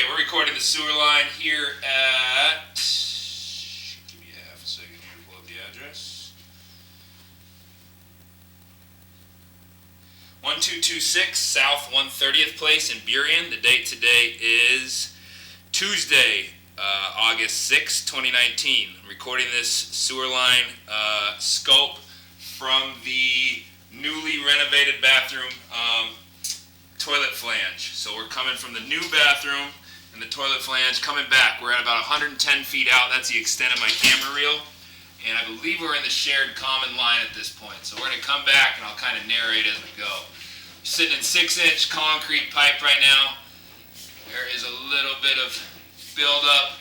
Okay, we're recording the sewer line here at, give me a half a second here to pull up the address. 1226 South 130th Place in Burien. The date today is Tuesday, August 6, 2019. I'm recording this sewer line scope from the newly renovated bathroom toilet flange. So we're coming from the new bathroom and the toilet flange coming back. We're at about 110 feet out. That's the extent of my camera reel. And I believe we're in the shared common line at this point. So we're going to come back and I'll kind of narrate as we go. Sitting in 6-inch concrete pipe right now. There is a little bit of buildup.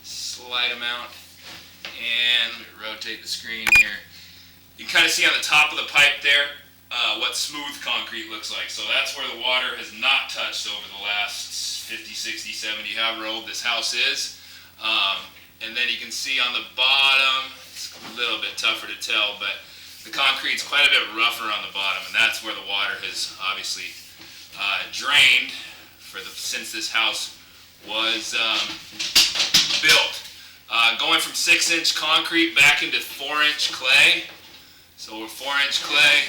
Slight amount. And let me rotate the screen here. You can kind of see on the top of the pipe there what smooth concrete looks like. So that's where the water has not touched over the last 50, 60, 70, however old this house is. And then you can see on the bottom, it's a little bit tougher to tell, but the concrete's quite a bit rougher on the bottom, and that's where the water has obviously drained since this house was built. Going from 6-inch concrete back into 4-inch clay. So we're 4-inch clay.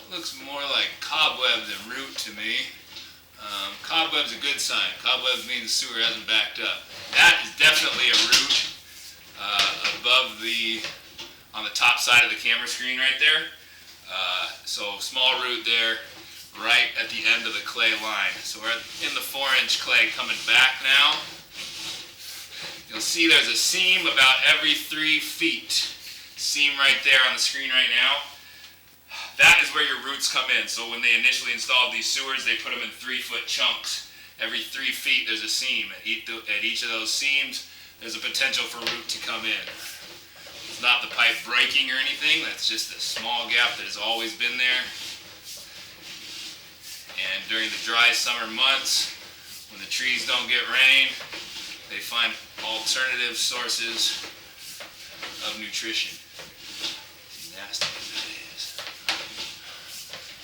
Looks more like cobweb than root to me. Cobweb's a good sign. Cobwebs means the sewer hasn't backed up. That is definitely a root on the top side of the camera screen right there. So small root there, right at the end of the clay line. So we're in the 4-inch clay coming back now. You'll see there's a seam about every 3 feet. Seam right there on the screen right now. That is where your roots come in. So when they initially installed these sewers, they put them in 3-foot chunks. Every 3 feet there's a seam. At each of those seams, there's a potential for root to come in. It's not the pipe breaking or anything. That's just a small gap that has always been there. And during the dry summer months, when the trees don't get rain, they find alternative sources of nutrition. Nasty as that is.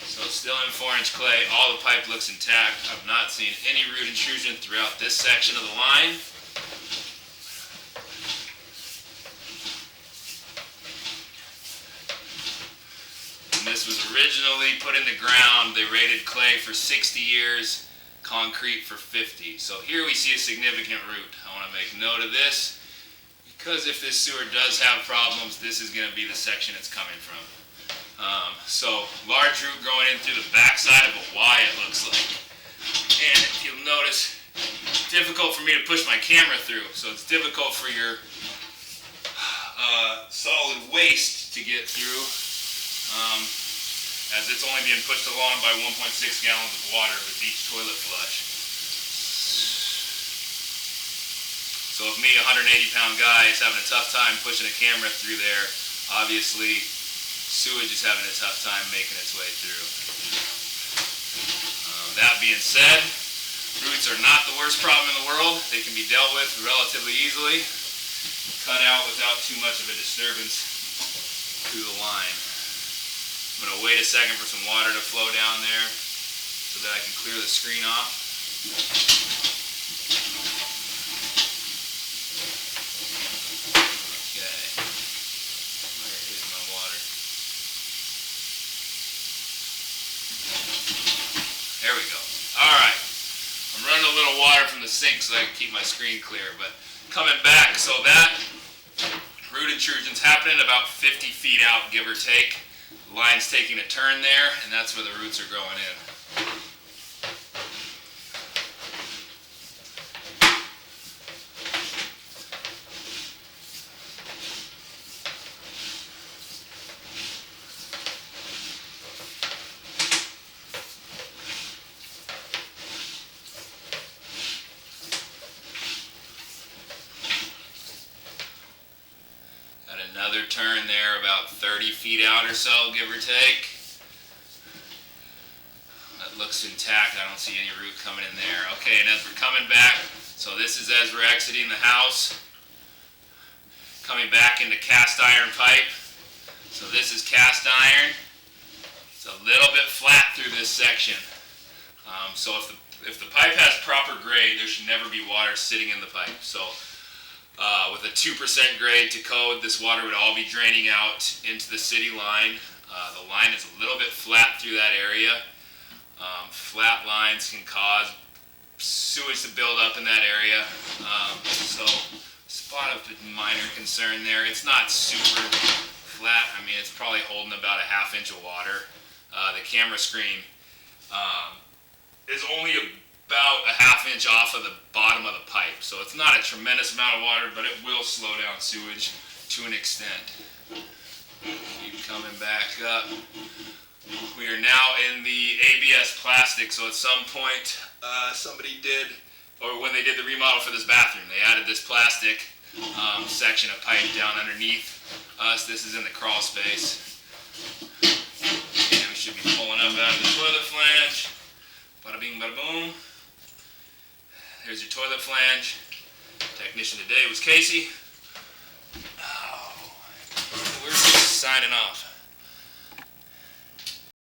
So still in 4-inch clay, all the pipe looks intact. I've not seen any root intrusion throughout this section of the line. When this was originally put in the ground, they rated clay for 60 years, concrete for 50. So here we see a significant root. I want to make note of this. Because if this sewer does have problems, this is going to be the section it's coming from. So large root growing in through the backside of a Y, it looks like. And if you'll notice, it's difficult for me to push my camera through. So it's difficult for your solid waste to get through, as it's only being pushed along by 1.6 gallons of water with each toilet flush. So if me, a 180-pound guy, is having a tough time pushing a camera through there, obviously sewage is having a tough time making its way through. That being said, roots are not the worst problem in the world. They can be dealt with relatively easily, cut out without too much of a disturbance through the line. I'm going to wait a second for some water to flow down there so that I can clear the screen off. There we go. Alright. I'm running a little water from the sink so I can keep my screen clear. But coming back, so that root intrusion's happening about 50 feet out, give or take. The line's taking a turn there, and that's where the roots are growing in. Another turn there about 30 feet out or so, give or take. That looks intact. I don't see any root coming in there. Okay, and as we're coming back, so this is as we're exiting the house, coming back into cast iron pipe. So this is cast iron. It's a little bit flat through this section. So if the pipe has proper grade, there should never be water sitting in the pipe. So with a 2% grade to code, this water would all be draining out into the city line. The line is a little bit flat through that area. Flat lines can cause sewage to build up in that area. So spot of minor concern there. It's not super flat. I mean, it's probably holding about a ½ inch of water. The camera screen is only about a ½ inch off of the bottom of the pipe. So it's not a tremendous amount of water, but it will slow down sewage to an extent. Keep coming back up. We are now in the ABS plastic, so at some point somebody did, or when they did the remodel for this bathroom, they added this plastic section of pipe down underneath us. This is in the crawl space. And we should be pulling up out of the toilet flange. Bada bing, bada boom. There's your toilet flange. Technician today was Casey. Oh, we're just signing off.